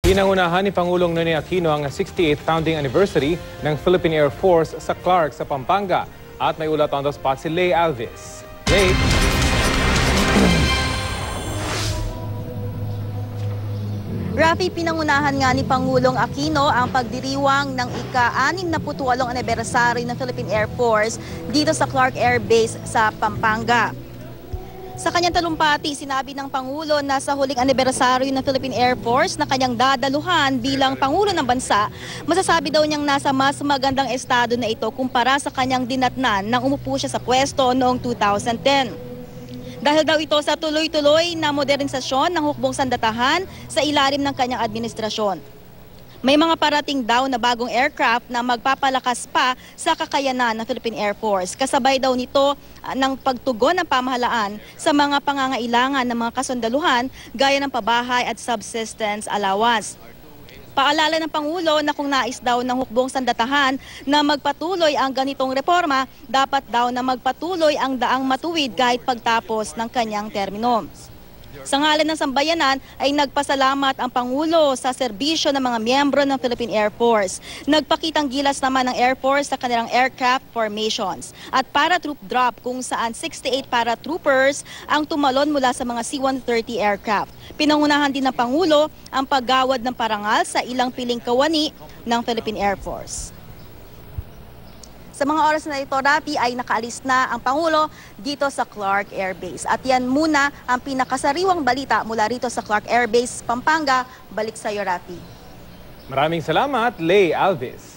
Pinangunahan ni Pangulong Ninoy Aquino ang 68th founding anniversary ng Philippine Air Force sa Clark sa Pampanga. At may ulat on the spot si Lay Alvis. Lay. Rafi, pinangunahan nga ni Pangulong Aquino ang pagdiriwang ng ika-68 anibersaryo ng Philippine Air Force dito sa Clark Air Base sa Pampanga. Sa kanyang talumpati, sinabi ng Pangulo na sa huling anibersaryo ng Philippine Air Force na kanyang dadaluhan bilang Pangulo ng bansa, masasabi daw niyang nasa mas magandang estado na ito kumpara sa kanyang dinatnan nang umupo siya sa pwesto noong 2010. Dahil daw ito sa tuloy-tuloy na modernisasyon ng hukbong sandatahan sa ilalim ng kanyang administrasyon. May mga parating daw na bagong aircraft na magpapalakas pa sa kakayanan ng Philippine Air Force. Kasabay daw nito ng pagtugon ng pamahalaan sa mga pangangailangan ng mga kasundaluhan gaya ng pabahay at subsistence allowance. Paalala ng Pangulo na kung nais daw ng hukbong sandatahan na magpatuloy ang ganitong reforma, dapat daw na magpatuloy ang daang matuwid kahit pagtapos ng kanyang termino. Sa ngalan ng sambayanan ay nagpasalamat ang Pangulo sa serbisyo ng mga miyembro ng Philippine Air Force. Nagpakitang gilas naman ng Air Force sa kanilang aircraft formations at paratroop drop kung saan 68 paratroopers ang tumalon mula sa mga C-130 aircraft. Pinangunahan din ng Pangulo ang paggawad ng parangal sa ilang piling kawani ng Philippine Air Force. Sa mga oras na ito, Rafi, ay nakaalis na ang Pangulo dito sa Clark Air Base. At yan muna ang pinakasariwang balita mula rito sa Clark Air Base, Pampanga. Balik sa iyo, Rafi. Maraming salamat, Lay Alvis.